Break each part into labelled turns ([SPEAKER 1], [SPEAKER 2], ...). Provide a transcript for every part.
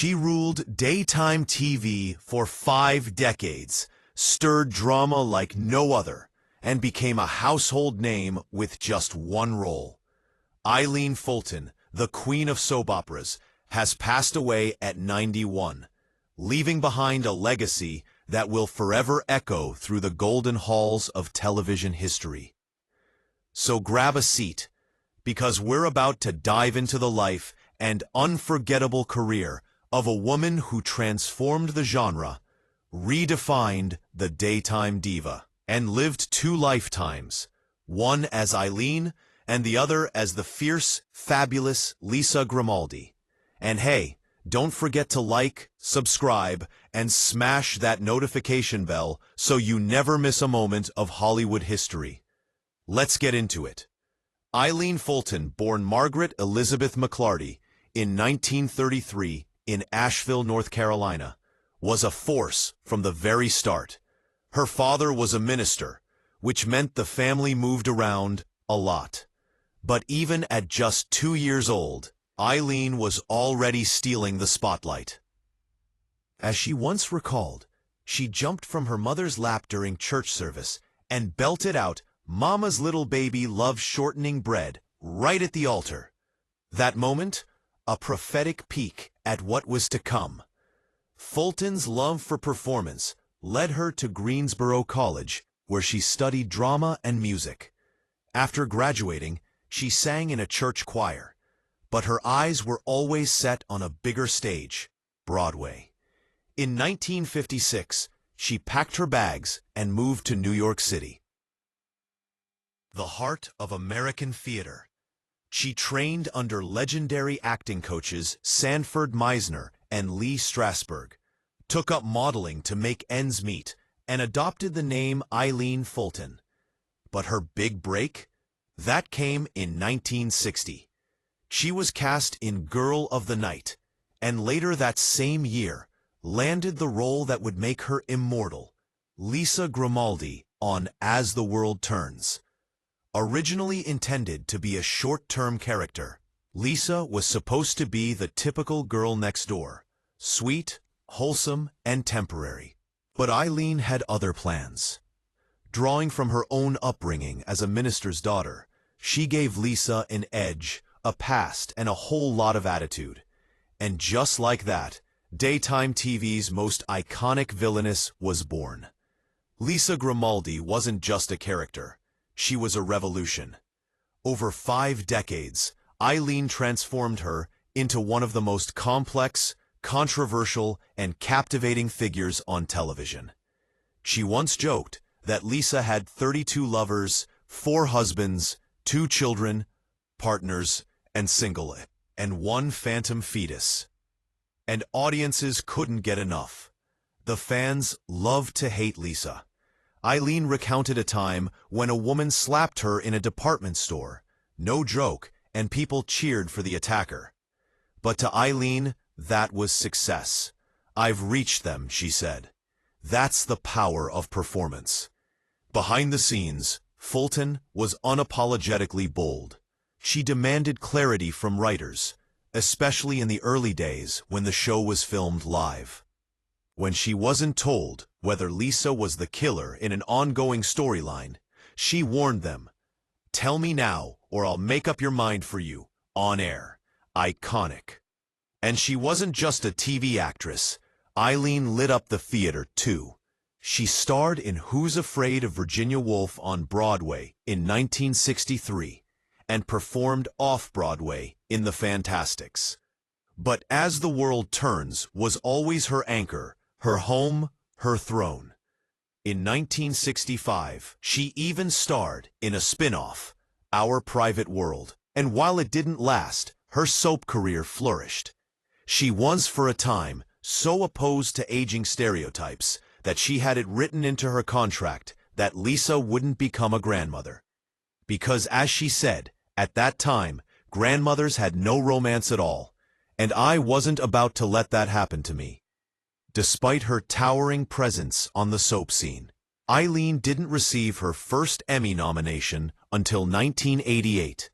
[SPEAKER 1] She ruled daytime TV for 5 decades, stirred drama like no other, and became a household name with just one role. Eileen Fulton, the queen of soap operas, has passed away at 91, leaving behind a legacy that will forever echo through the golden halls of television history. So grab a seat, because we're about to dive into the life and unforgettable career of a woman who transformed the genre, redefined the daytime diva, and lived 2 lifetimes, one as Eileen and the other as the fierce, fabulous Lisa Grimaldi. And hey, don't forget to like, subscribe, and smash that notification bell so you never miss a moment of Hollywood history. Let's get into it. Eileen Fulton, born Margaret Elizabeth McClarty in 1933 in Asheville, North Carolina, was a force from the very start. Her father was a minister, which meant the family moved around a lot. But even at just 2 years old, Eileen was already stealing the spotlight. As she once recalled, she jumped from her mother's lap during church service and belted out, "Mama's little baby loves shortening bread," right at the altar. That moment, a prophetic peek at what was to come. Fulton's love for performance led her to Greensboro College, where she studied drama and music. After graduating, she sang in a church choir, but her eyes were always set on a bigger stage, Broadway. In 1956, she packed her bags and moved to New York City, the heart of American theater. She trained under legendary acting coaches Sanford Meisner and Lee Strasberg, took up modeling to make ends meet, and adopted the name Eileen Fulton. But her big break? That came in 1960. She was cast in Girl of the Night, and later that same year, landed the role that would make her immortal, Lisa Grimaldi on As the World Turns. Originally intended to be a short-term character, Lisa was supposed to be the typical girl next door, sweet, wholesome, and temporary. But Eileen had other plans. Drawing from her own upbringing as a minister's daughter, she gave Lisa an edge, a past, and a whole lot of attitude. And just like that, daytime TV's most iconic villainess was born. Lisa Grimaldi wasn't just a character. She was a revolution. Over 5 decades, Eileen transformed her into one of the most complex, controversial, and captivating figures on television. She once joked that Lisa had 32 lovers, 4 husbands, 2 children, partners, and single, and 1 phantom fetus. And audiences couldn't get enough. The fans loved to hate Lisa. Eileen recounted a time when a woman slapped her in a department store. No joke, and people cheered for the attacker. But to Eileen, that was success. "I've reached them," she said. That's the power of performance. Behind the scenes, Fulton was unapologetically bold. She demanded clarity from writers, especially in the early days when the show was filmed live. When she wasn't told whether Lisa was the killer in an ongoing storyline, she warned them, "Tell me now, or I'll make up your mind for you, on air." Iconic. And she wasn't just a TV actress. Eileen lit up the theater, too. She starred in Who's Afraid of Virginia Woolf on Broadway in 1963 and performed off-Broadway in The Fantastics. But As the World Turns was always her anchor, her home, her throne. In 1965, she even starred in a spin-off, Our Private World, and while it didn't last, her soap career flourished. She was, for a time, so opposed to aging stereotypes that she had it written into her contract that Lisa wouldn't become a grandmother. Because, as she said, at that time, grandmothers had no romance at all, and I wasn't about to let that happen to me. Despite her towering presence on the soap scene, Eileen didn't receive her first Emmy nomination until 1988.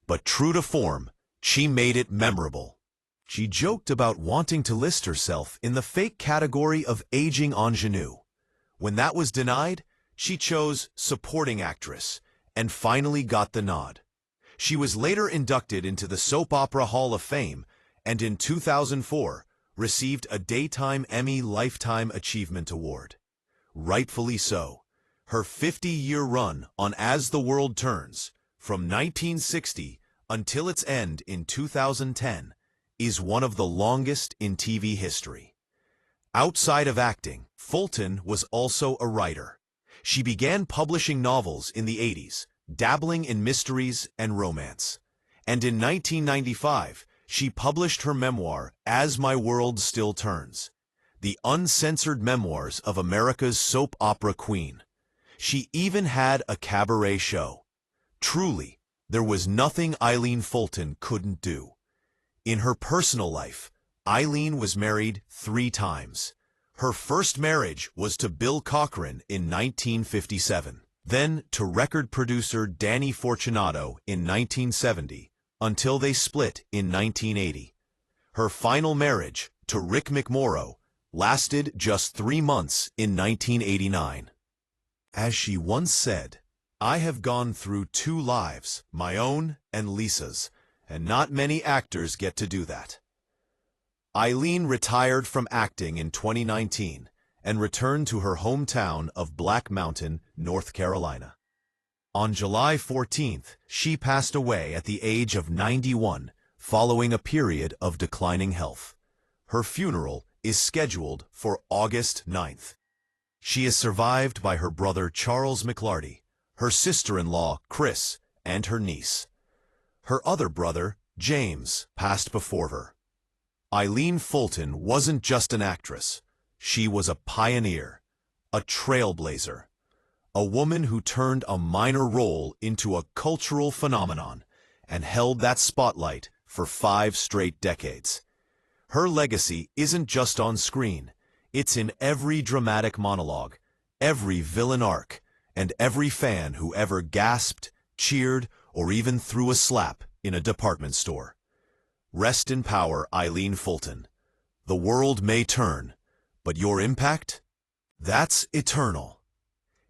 [SPEAKER 1] But true to form, she made it memorable. She joked about wanting to list herself in the fake category of aging ingenue. When that was denied, she chose supporting actress and finally got the nod. She was later inducted into the Soap Opera Hall of Fame and in 2004 received a Daytime Emmy Lifetime Achievement Award. Rightfully so. Her 50-year run on As the World Turns, from 1960 until its end in 2010, is one of the longest in TV history. Outside of acting, Fulton was also a writer. She began publishing novels in the 80s, dabbling in mysteries and romance. And in 1995, she published her memoir, As My World Still Turns, the uncensored memoirs of America's soap opera queen. She even had a cabaret show. Truly, there was nothing Eileen Fulton couldn't do. In her personal life, Eileen was married 3 times. Her first marriage was to Bill Cochran in 1957, then to record producer Danny Fortunato in 1970, until they split in 1980. Her final marriage, to Rick McMorrow, lasted just 3 months in 1989. As she once said, "I have gone through 2 lives, my own and Lisa's, and not many actors get to do that." Eileen retired from acting in 2019 and returned to her hometown of Black Mountain, North Carolina. On July 14th, she passed away at the age of 91, following a period of declining health. Her funeral is scheduled for August 9th. She is survived by her brother Charles McLarty, her sister-in-law Chris, and her niece. Her other brother, James, passed before her. Eileen Fulton wasn't just an actress. She was a pioneer, a trailblazer, a woman who turned a minor role into a cultural phenomenon and held that spotlight for 5 straight decades. Her legacy isn't just on screen. It's in every dramatic monologue, every villain arc, and every fan who ever gasped, cheered, or even threw a slap in a department store. Rest in power, Eileen Fulton. The world may turn, but your impact? That's eternal.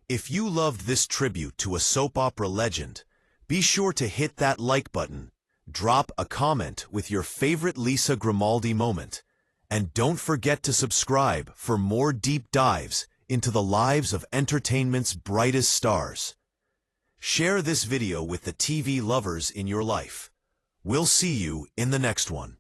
[SPEAKER 1] If you loved this tribute to a soap opera legend, be sure to hit that like button, drop a comment with your favorite Lisa Grimaldi moment, and don't forget to subscribe for more deep dives into the lives of entertainment's brightest stars. Share this video with the TV lovers in your life. We'll see you in the next one.